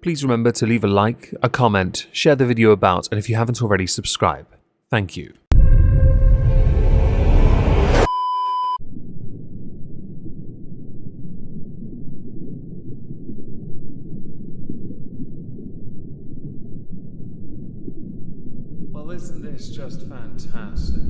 please remember to leave a like, a comment, share the video about, and if you haven't already, subscribe. Thank you. Well, isn't this just fantastic?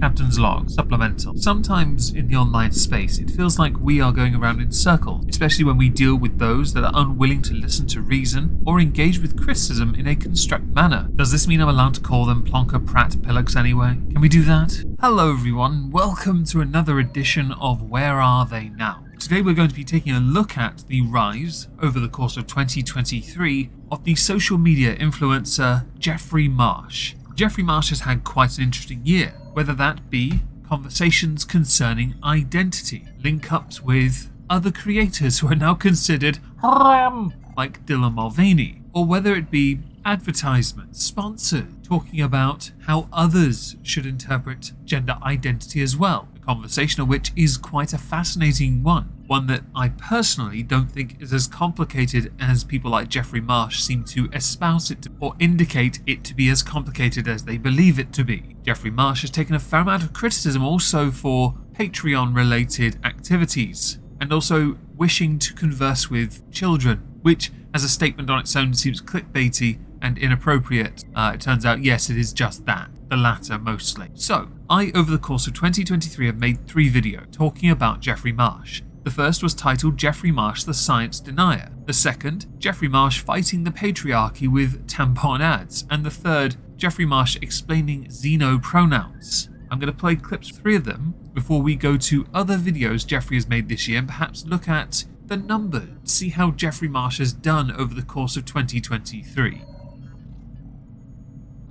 Captain's Log, Supplemental. Sometimes in the online space, it feels like we are going around in circles, especially when we deal with those that are unwilling to listen to reason or engage with criticism in a constructive manner. Does this mean I'm allowed to call them plonker prat pillocks anyway? Can we do that? Hello everyone, welcome to another edition of Where Are They Now? Today we're going to be taking a look at the rise, over the course of 2023, of the social media influencer Jeffrey Marsh. Jeffrey Marsh has had quite an interesting year, whether that be conversations concerning identity, link-ups with other creators who are now considered like Dylan Mulvaney, or whether it be advertisements, sponsored, talking about how others should interpret gender identity as well, a conversation of which is quite a fascinating one that I personally don't think is as complicated as people like Jeffrey Marsh seem to espouse it to, or indicate it to be as complicated as they believe it to be. Jeffrey Marsh has taken a fair amount of criticism also for Patreon-related activities, and also wishing to converse with children, which, as a statement on its own, seems clickbaity and inappropriate. It turns out, yes, it is just that. The latter, mostly. So, I, over the course of 2023, have made 3 videos talking about Jeffrey Marsh. The first was titled Jeffrey Marsh the Science Denier. The second, Jeffrey Marsh fighting the patriarchy with tampon ads. And the third, Jeffrey Marsh explaining xeno-pronouns. I'm going to play clips of 3 of them before we go to other videos Jeffrey has made this year and perhaps look at the numbers, see how Jeffrey Marsh has done over the course of 2023.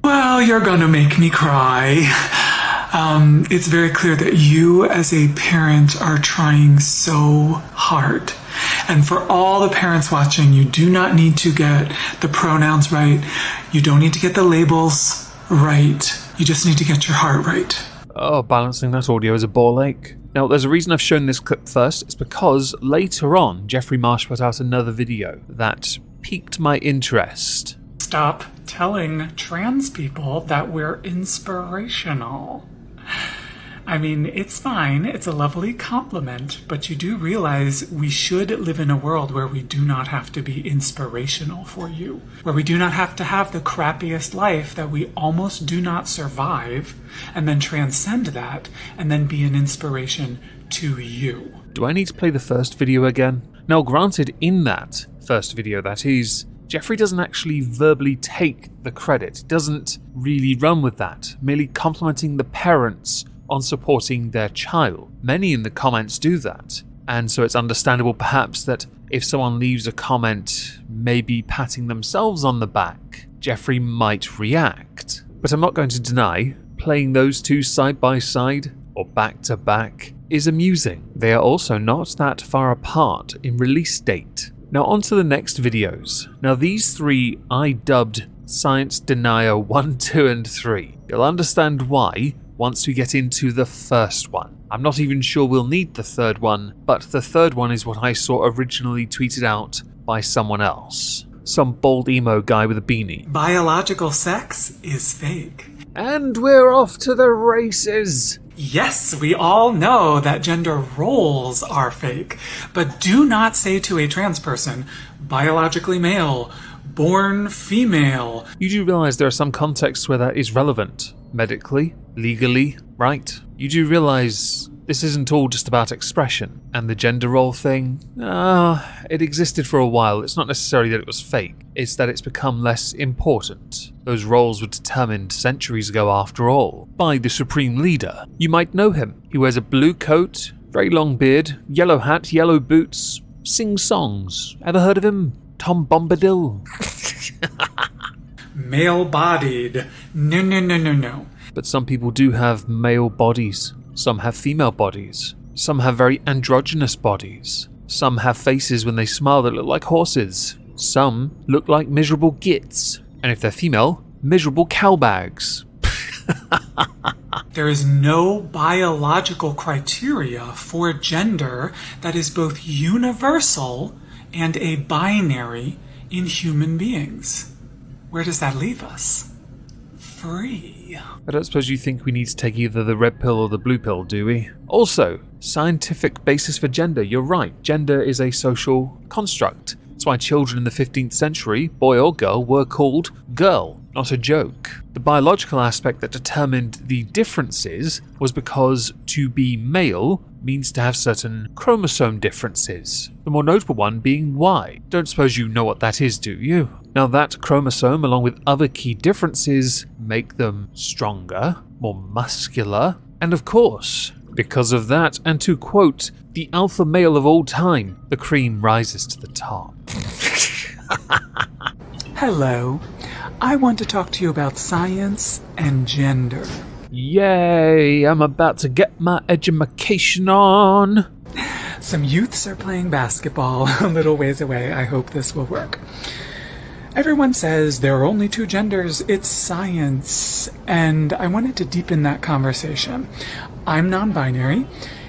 Well, you're gonna make me cry. It's very clear that you as a parent are trying so hard. And for all the parents watching, you do not need to get the pronouns right. You don't need to get the labels right. You just need to get your heart right. Oh, balancing that audio is a ball ache. Now, there's a reason I've shown this clip first. It's because later on, Jeffrey Marsh put out another video that piqued my interest. Stop telling trans people that we're inspirational. I mean, it's fine, it's a lovely compliment, but you do realize we should live in a world where we do not have to be inspirational for you, where we do not have to have the crappiest life that we almost do not survive, and then transcend that, and then be an inspiration to you. Do I need to play the first video again? Now, granted, in that first video, that is, Jeffrey doesn't actually verbally take the credit. He doesn't really run with that, merely complimenting the parents on supporting their child. Many in the comments do that, and so it's understandable perhaps that if someone leaves a comment maybe patting themselves on the back, Jeffrey might react. But I'm not going to deny, playing those 2 side by side, or back to back, is amusing. They are also not that far apart in release date. Now on to the next videos. Now these 3 I dubbed Science Denier 1, 2 and 3. You'll understand why once we get into the first one. I'm not even sure we'll need the third one, but the third one is what I saw originally tweeted out by someone else. Some bald emo guy with a beanie. Biological sex is fake. And we're off to the races! Yes, we all know that gender roles are fake, but do not say to a trans person, biologically male, born female. You do realise there are some contexts where that is relevant. Medically, legally, right? You do realise this isn't all just about expression. And the gender role thing, it existed for a while. It's not necessarily that it was fake, it's that it's become less important. Those roles were determined centuries ago after all, by the supreme leader. You might know him. He wears a blue coat, very long beard, yellow hat, yellow boots, sings songs. Ever heard of him? Tom Bombadil. Male-bodied. No. But some people do have male bodies. Some have female bodies. Some have very androgynous bodies. Some have faces when they smile that look like horses. Some look like miserable gits. And if they're female, miserable cowbags. There is no biological criteria for gender that is both universal and a binary in human beings. Where does that leave us? Free. I don't suppose you think we need to take either the red pill or the blue pill, do we? Also, scientific basis for gender. You're right. Gender is a social construct. That's why children in the 15th century, boy or girl, were called girl, not a joke. The biological aspect that determined the differences was because to be male means to have certain chromosome differences, the more notable one being Y. Don't suppose you know what that is, do you? Now that chromosome, along with other key differences, make them stronger, more muscular, and of course, because of that, and to quote the alpha male of all time, the cream rises to the top. Hello. I want to talk to you about science and gender. Yay, I'm about to get my edumacation on. Some youths are playing basketball a little ways away. I hope this will work. Everyone says there are only two genders. It's science. And I wanted to deepen that conversation. I'm non-binary.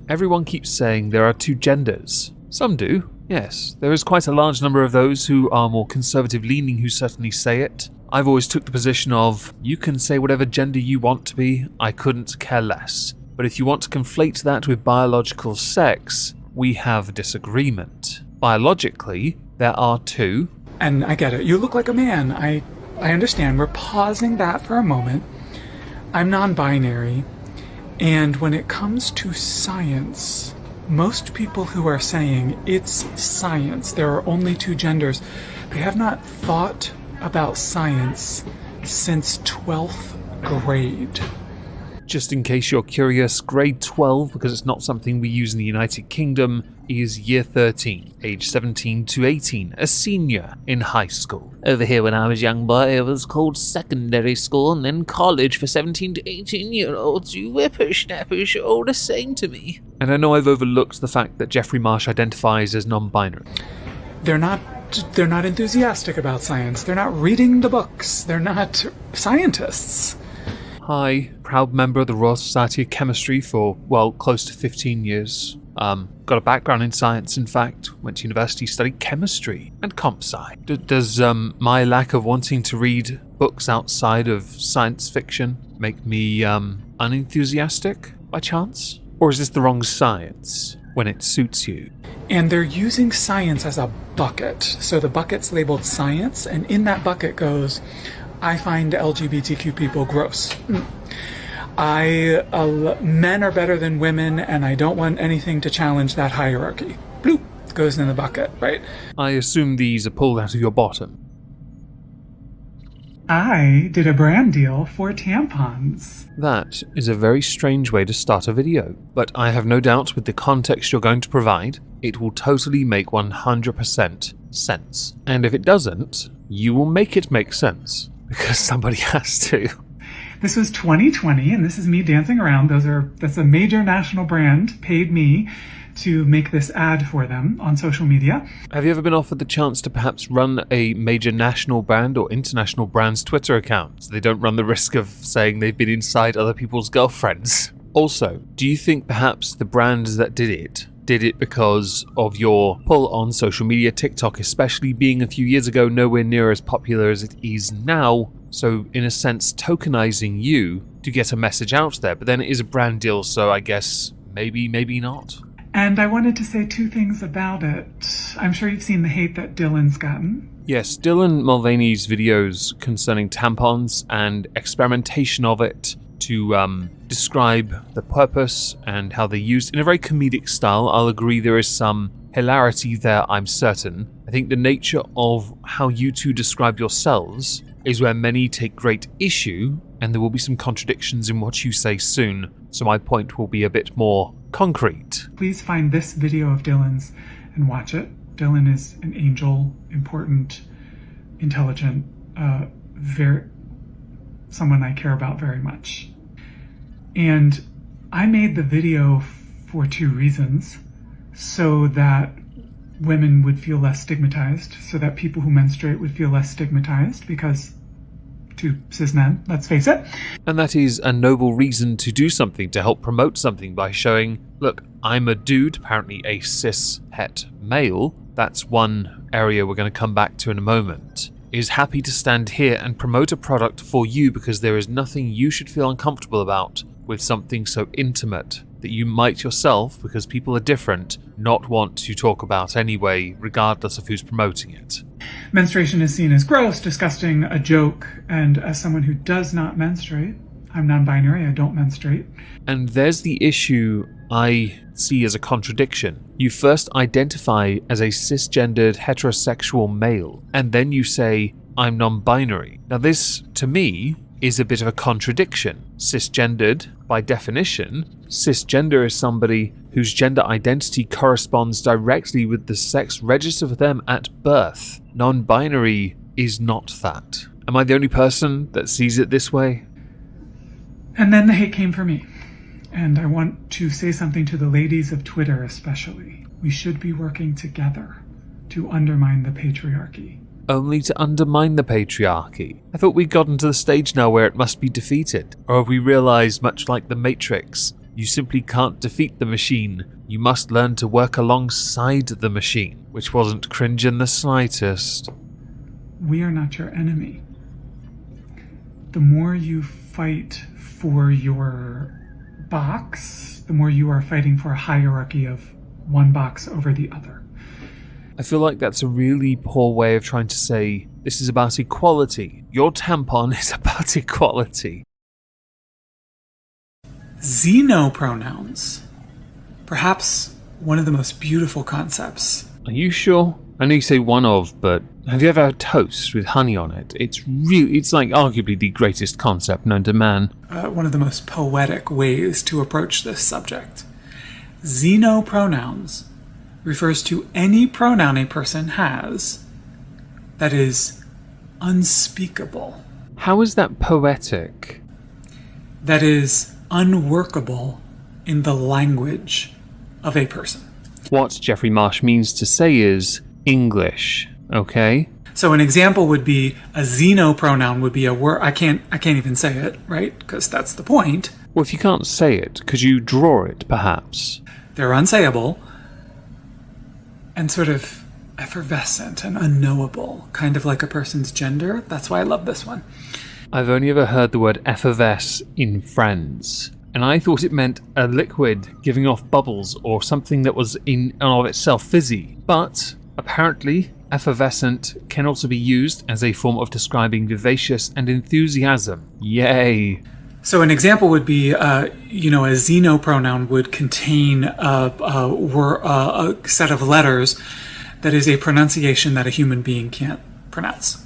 Everyone keeps saying there are two genders. Some do, yes. There is quite a large number of those who are more conservative-leaning who certainly say it. I've always took the position of, you can say whatever gender you want to be, I couldn't care less. But if you want to conflate that with biological sex, we have disagreement. Biologically, there are two. And I get it. You look like a man. I understand. We're pausing that for a moment. I'm non-binary. And when it comes to science, most people who are saying it's science, there are only two genders, they have not thought about science since 12th grade. Just in case you're curious, grade 12, because it's not something we use in the United Kingdom, is year 13, age 17 to 18, a senior in high school. Over here when I was young boy, it was called secondary school and then college for 17 to 18-year-olds. You whippersnappers, you're all the same to me. And I know I've overlooked the fact that Jeffrey Marsh identifies as non-binary. They're not enthusiastic about science. They're not reading the books. They're not scientists. Hi, proud member of the Royal Society of Chemistry for, well, close to 15 years. Got a background in science, in fact. Went to university, studied chemistry and comp sci. Does my lack of wanting to read books outside of science fiction make me unenthusiastic by chance? Or is this the wrong science when it suits you? And they're using science as a bucket. So the bucket's labeled science, and in that bucket goes, I find LGBTQ people gross. Men are better than women, and I don't want anything to challenge that hierarchy. Bloop, goes in the bucket, right? I assume these are pulled out of your bottom. I did a brand deal for tampons. That is a very strange way to start a video, but I have no doubt with the context you're going to provide, it will totally make 100% sense. And if it doesn't, you will make it make sense, because somebody has to. This was 2020, and this is me dancing around. That's a major national brand paid me to make this ad for them on social media. Have you ever been offered the chance to perhaps run a major national brand or international brand's Twitter account so they don't run the risk of saying they've been inside other people's girlfriends? Also, do you think perhaps the brands that did it because of your pull on social media, TikTok especially being a few years ago nowhere near as popular as it is now, so in a sense tokenizing you to get a message out there, but then it is a brand deal, so I guess maybe not. And I wanted to say two things about it. I'm sure you've seen the hate that Dylan's gotten. Yes, Dylan Mulvaney's videos concerning tampons and experimentation of it to describe the purpose and how they're used in a very comedic style. I'll agree there is some hilarity there, I'm certain. I think the nature of how you two describe yourselves is where many take great issue, and there will be some contradictions in what you say soon, so my point will be a bit more concrete. Please find this video of Dylan's and watch it. Dylan is an angel, important, intelligent, someone I care about very much. And I made the video for two reasons. So that women would feel less stigmatized, so that people who menstruate would feel less stigmatized, because two cis men, let's face it. And that is a noble reason to do something, to help promote something by showing, look, I'm a dude, apparently a cis het male, that's one area we're going to come back to in a moment, is happy to stand here and promote a product for you because there is nothing you should feel uncomfortable about with something so intimate that you might yourself, because people are different, not want to talk about anyway, regardless of who's promoting it. Menstruation is seen as gross, disgusting, a joke, and as someone who does not menstruate, I'm non-binary, I don't menstruate. And there's the issue I see as a contradiction. You first identify as a cisgendered heterosexual male, and then you say, I'm non-binary. Now this, to me, is a bit of a contradiction. Cisgendered, by definition, cisgender is somebody whose gender identity corresponds directly with the sex registered for them at birth. Non-binary is not that. Am I the only person that sees it this way? And then the hate came for me. And I want to say something to the ladies of Twitter especially. We should be working together to undermine the patriarchy. Only to undermine the patriarchy? I thought we'd gotten to the stage now where it must be defeated. Or have we realised, much like the Matrix, you simply can't defeat the machine. You must learn to work alongside the machine, which wasn't cringe in the slightest. We are not your enemy. The more you fight for your box, the more you are fighting for a hierarchy of one box over the other. I feel like that's a really poor way of trying to say this is about equality. Your tampon is about equality. Xenopronouns. Perhaps one of the most beautiful concepts. Are you sure? I know you say one of, but have you ever had toast with honey on it? It's like arguably the greatest concept known to man. One of the most poetic ways to approach this subject. Xenopronouns refers to any pronoun a person has that is unspeakable. How is that poetic? That is unworkable in the language of a person. What Jeffrey Marsh means to say is English, okay? So an example would be a xenopronoun would be a word. I can't even say it, right? Because that's the point. Well, if you can't say it, could you draw it, perhaps? They're unsayable and sort of effervescent and unknowable, kind of like a person's gender. That's why I love this one. I've only ever heard the word effervesce in Friends, and I thought it meant a liquid giving off bubbles or something that was in and of itself fizzy. But apparently, effervescent can also be used as a form of describing vivacious and enthusiasm. Yay! So an example would be, a xenopronoun would contain a set of letters that is a pronunciation that a human being can't pronounce.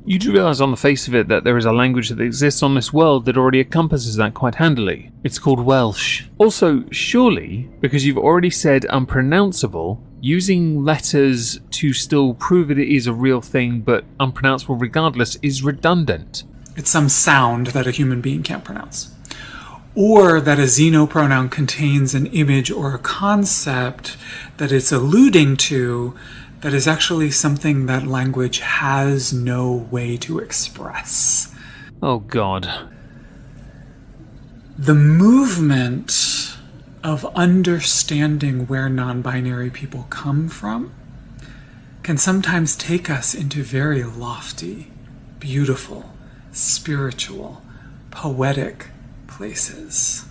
You do realise on the face of it that there is a language that exists on this world that already encompasses that quite handily. It's called Welsh. Also, surely, because you've already said unpronounceable, using letters to still prove that it is a real thing but unpronounceable regardless is redundant. It's some sound that a human being can't pronounce. Or that a xenopronoun contains an image or a concept that it's alluding to that is actually something that language has no way to express. Oh God. The movement of understanding where non-binary people come from can sometimes take us into very lofty, beautiful, spiritual, poetic places.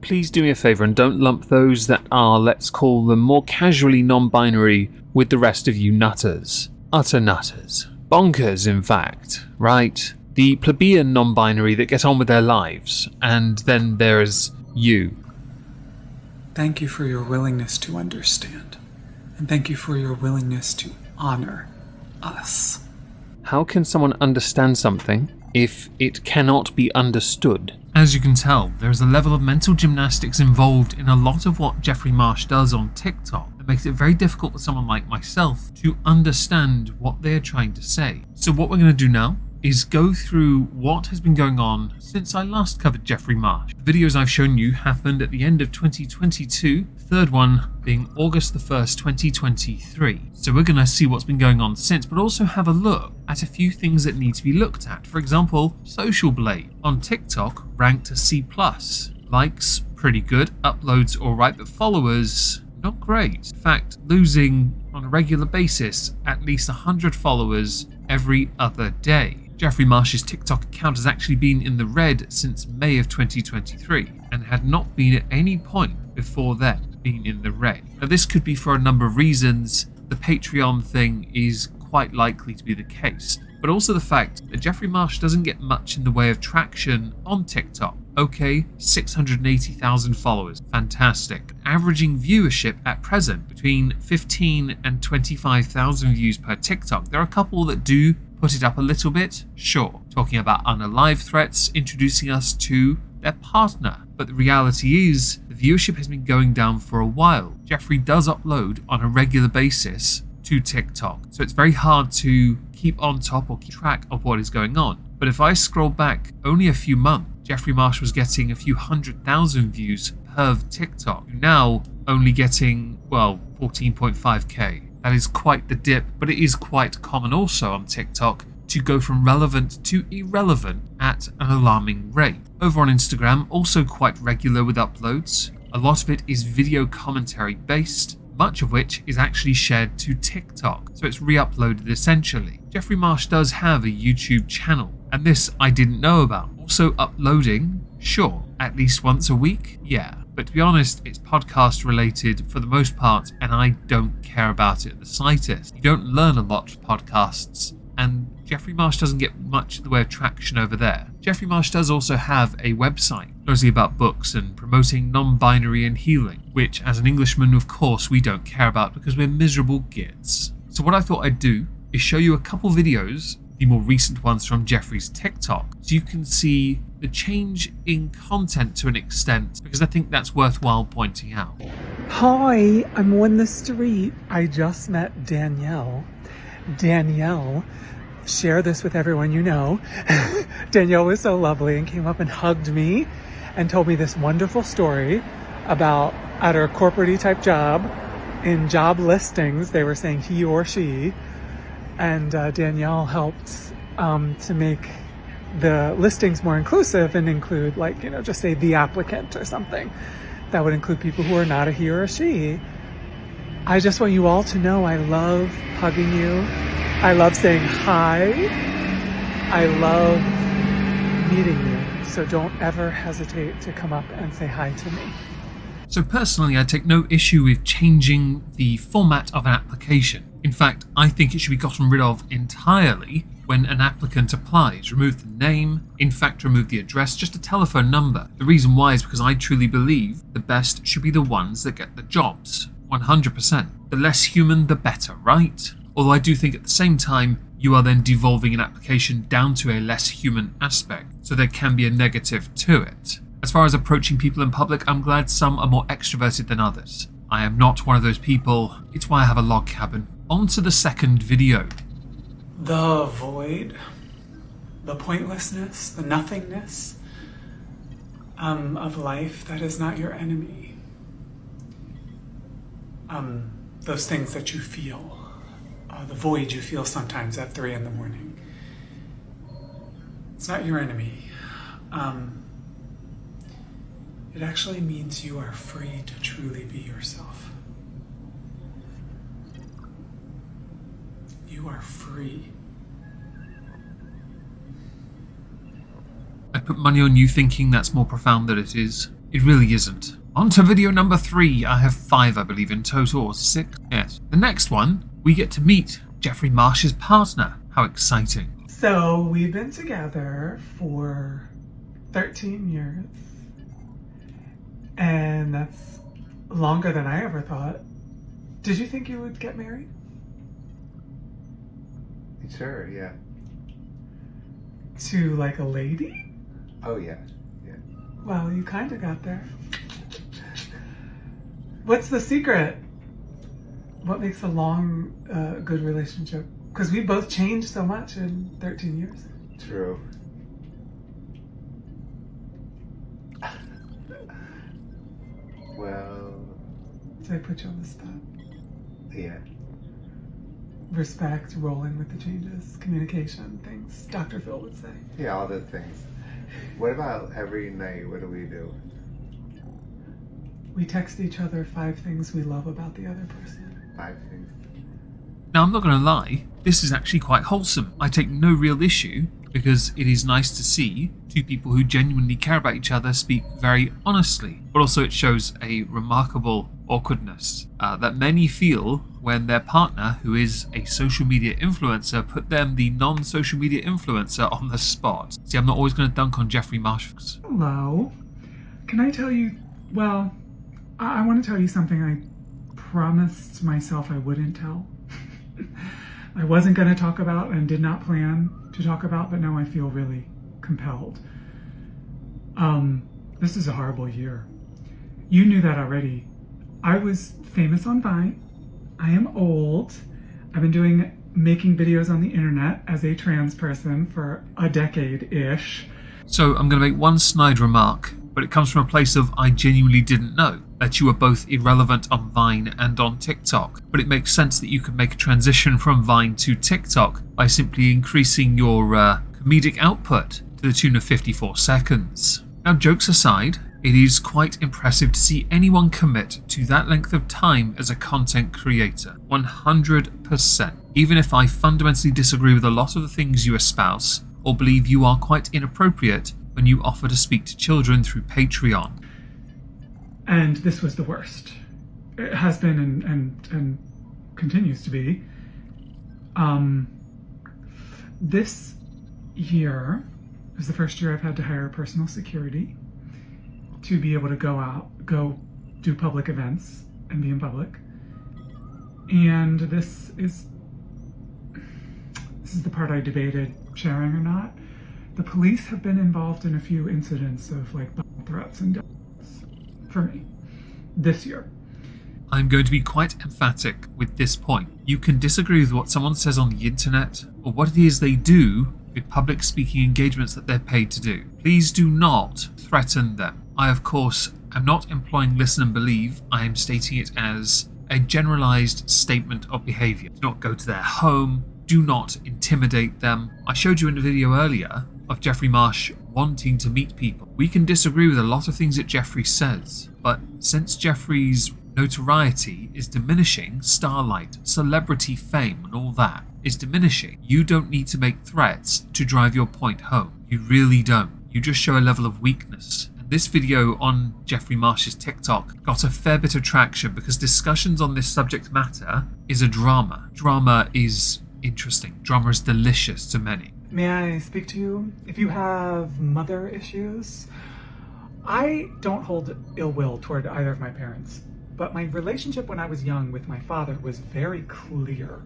Please do me a favour and don't lump those that are, let's call them more casually non-binary, with the rest of you nutters. Utter nutters. Bonkers, in fact, right? The plebeian non-binary that get on with their lives. And then there's you. Thank you for your willingness to understand. And thank you for your willingness to honor us. How can someone understand something if it cannot be understood? As you can tell, there is a level of mental gymnastics involved in a lot of what Jeffrey Marsh does on TikTok that makes it very difficult for someone like myself to understand what they're trying to say. So what we're going to do now is go through what has been going on since I last covered Jeffrey Marsh. The videos I've shown you happened at the end of 2022, third one being August the 1st, 2023. So we're going to see what's been going on since, but also have a look at a few things that need to be looked at. For example, Social Blade on TikTok ranked a C+. Likes, pretty good. Uploads, alright, but followers, not great. In fact, losing on a regular basis at least 100 followers every other day. Jeffrey Marsh's TikTok account has actually been in the red since May of 2023 and had not been at any point before then been in the red. Now this could be for a number of reasons. The Patreon thing is quite likely to be the case, but also the fact that Jeffrey Marsh doesn't get much in the way of traction on TikTok. Okay, 680,000 followers, fantastic. Averaging viewership at present between 15 and 25,000 views per TikTok. There are a couple that do put it up a little bit, sure, talking about unalive threats, introducing us to their partner. But the reality is, the viewership has been going down for a while. Jeffrey does upload on a regular basis to TikTok, so it's very hard to keep on top or keep track of what is going on. But if I scroll back only a few months, Jeffrey Marsh was getting a few 100,000 views per TikTok, now only getting, well, 14.5k. That is quite the dip, but it is quite common also on TikTok to go from relevant to irrelevant at an alarming rate. Over on Instagram, also quite regular with uploads. A lot of it is video commentary based, much of which is actually shared to TikTok, so it's re-uploaded essentially. Jeffrey Marsh does have a YouTube channel, and this I didn't know about. Also uploading, sure, at least once a week, yeah. But to be honest, it's podcast related for the most part, and I don't care about it the slightest. You don't learn a lot from podcasts, and Jeffrey Marsh doesn't get much in the way of traction over there. Jeffrey Marsh does also have a website, mostly about books and promoting non-binary and healing, which as an Englishman, of course, we don't care about because we're miserable gits. So what I thought I'd do is show you a couple videos, the more recent ones from Jeffrey's TikTok, so you can see the change in content to an extent, because I think that's worthwhile pointing out. Hi, I'm on the street. I just met Danielle. Danielle, share this with everyone you know. Danielle was so lovely and came up and hugged me and told me this wonderful story about at her corporate-y type job, in job listings, they were saying he or she, and Danielle helped to make the listings more inclusive and include, like, you know, just say the applicant or something. That would include people who are not a he or a she. I just want you all to know I love hugging you. I love saying hi. I love meeting you. So don't ever hesitate to come up and say hi to me. So personally, I take no issue with changing the format of an application. In fact, I think it should be gotten rid of entirely when an applicant applies. Remove the name, in fact remove the address, just a telephone number. The reason why is because I truly believe the best should be the ones that get the jobs. 100%. The less human, the better, right? Although I do think at the same time, you are then devolving an application down to a less human aspect, so there can be a negative to it. As far as approaching people in public, I'm glad some are more extroverted than others. I am not one of those people. It's why I have a log cabin. On to the second video. The void, the pointlessness, the nothingness of life that is not your enemy. Those things that you feel, the void you feel sometimes at 3 a.m. It's not your enemy. It actually means you are free to truly be yourself. You are free. I'd put money on you thinking that's more profound than it is. It really isn't. On to video number 3. I have 5, I believe, in total, or 6. Yes. The next one, we get to meet Jeffrey Marsh's partner. How exciting. So we've been together for 13 years. And that's longer than I ever thought. Did you think you would get married? Sure, yeah. To like a lady? Oh, yeah, yeah. Well, you kind of got there. What's the secret? What makes a long, good relationship? Because we both changed so much in 13 years. True. Well... Did I put you on the spot? Yeah. Respect, rolling with the changes, communication, things Dr. Phil would say. Yeah, all those things. What about every night? What do we do? We text each other 5 things we love about the other person. 5 things. Now, I'm not going to lie, this is actually quite wholesome. I take no real issue because it is nice to see two people who genuinely care about each other speak very honestly. But also it shows a remarkable awkwardness that many feel when their partner, who is a social media influencer, put them, the non-social media influencer, on the spot. See, I'm not always going to dunk on Jeffrey Marsh. Hello. Can I tell you, well, I want to tell you something I promised myself I wouldn't tell. I wasn't going to talk about and did not plan to talk about, but now I feel really compelled. This is a horrible year. You knew that already. I was famous on Vine. I am old. I've been making videos on the internet as a trans person for a decade-ish. So I'm going to make one snide remark, but it comes from a place of I genuinely didn't know that you were both irrelevant on Vine and on TikTok. But it makes sense that you can make a transition from Vine to TikTok by simply increasing your comedic output to the tune of 54 seconds. Now, jokes aside, it is quite impressive to see anyone commit to that length of time as a content creator. 100%. Even if I fundamentally disagree with a lot of the things you espouse, or believe you are quite inappropriate when you offer to speak to children through Patreon. And this was the worst. It has been and continues to be. This year was the first year I've had to hire personal security to be able to go do public events and be in public. And this is the part I debated sharing or not. The police have been involved in a few incidents of like bomb threats and deaths for me this year. I'm going to be quite emphatic with this point. You can disagree with what someone says on the internet or what it is they do with public speaking engagements that they're paid to do. Please do not threaten them. I, of course, am not employing listen and believe. I am stating it as a generalized statement of behavior. Do not go to their home. Do not intimidate them. I showed you in a video earlier of Jeffrey Marsh wanting to meet people. We can disagree with a lot of things that Jeffrey says, but since Jeffrey's notoriety is diminishing, starlight, celebrity fame and all that is diminishing, you don't need to make threats to drive your point home. You really don't. You just show a level of weakness. And this video on Jeffrey Marsh's TikTok got a fair bit of traction because discussions on this subject matter is a drama. Drama is interesting. Drama is delicious to many. May I speak to you? If you have mother issues, I don't hold ill will toward either of my parents, but my relationship when I was young with my father was very clear.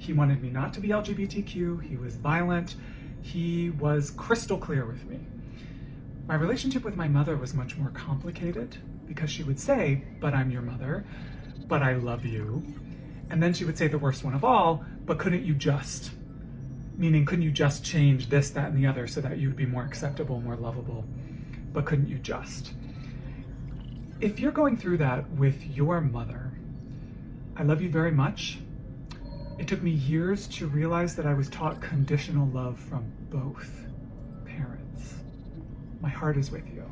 He wanted me not to be LGBTQ, he was violent, he was crystal clear with me. My relationship with my mother was much more complicated because she would say, "But I'm your mother, but I love you." And then she would say the worst one of all, "But couldn't you just?" Meaning, couldn't you just change this, that, and the other so that you'd be more acceptable, more lovable? But couldn't you just? If you're going through that with your mother, I love you very much. It took me years to realize that I was taught conditional love from both parents. My heart is with you.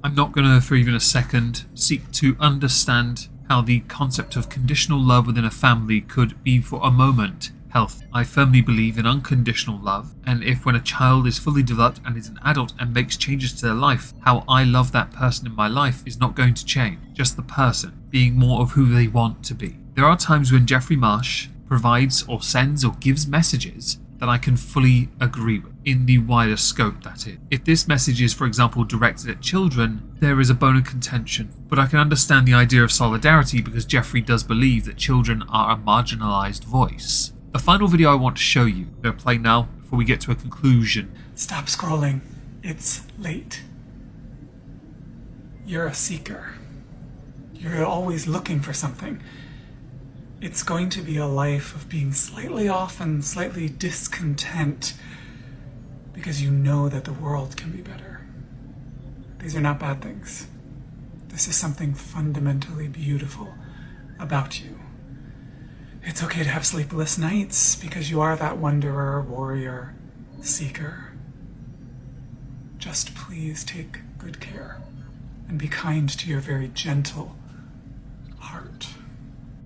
I'm not going to, for even a second, seek to understand how the concept of conditional love within a family could be for a moment healthy. I firmly believe in unconditional love, and if when a child is fully developed and is an adult and makes changes to their life, how I love that person in my life is not going to change. Just the person being more of who they want to be. There are times when Jeffrey Marsh provides or sends or gives messages that I can fully agree with, in the wider scope that is. If this message is, for example, directed at children, there is a bone of contention. But I can understand the idea of solidarity because Jeffrey does believe that children are a marginalized voice. The final video I want to show you, I'm going to play now before we get to a conclusion. Stop scrolling. It's late. You're a seeker. You're always looking for something. It's going to be a life of being slightly off and slightly discontent because you know that the world can be better. These are not bad things. This is something fundamentally beautiful about you. It's okay to have sleepless nights because you are that wanderer, warrior, seeker. Just please take good care and be kind to your very gentle heart.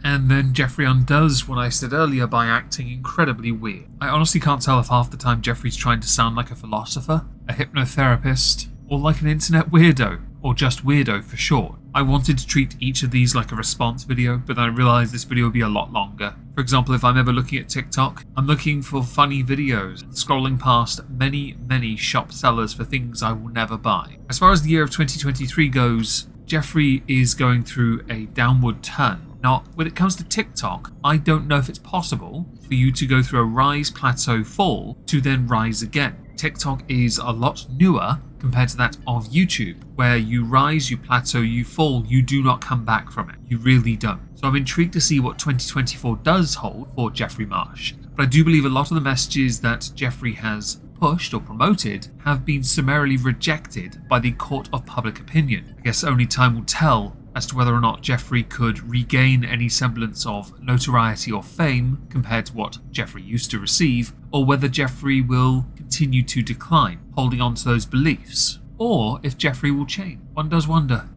And then Jeffrey undoes what I said earlier by acting incredibly weird. I honestly can't tell if half the time Jeffrey's trying to sound like a philosopher, a hypnotherapist, or like an internet weirdo, or just weirdo for short. I wanted to treat each of these like a response video, but then I realised this video would be a lot longer. For example, if I'm ever looking at TikTok, I'm looking for funny videos and scrolling past many shop sellers for things I will never buy. As far as the year of 2023 goes, Jeffrey is going through a downward turn. Now, when it comes to TikTok, I don't know if it's possible for you to go through a rise, plateau, fall to then rise again. TikTok is a lot newer compared to that of YouTube, where you rise, you plateau, you fall, you do not come back from it. You really don't. So I'm intrigued to see what 2024 does hold for Jeffrey Marsh. But I do believe a lot of the messages that Jeffrey has pushed or promoted have been summarily rejected by the court of public opinion. I guess only time will tell as to whether or not Jeffrey could regain any semblance of notoriety or fame compared to what Jeffrey used to receive, or whether Jeffrey will continue to decline, holding on to those beliefs, or if Jeffrey will change. One does wonder.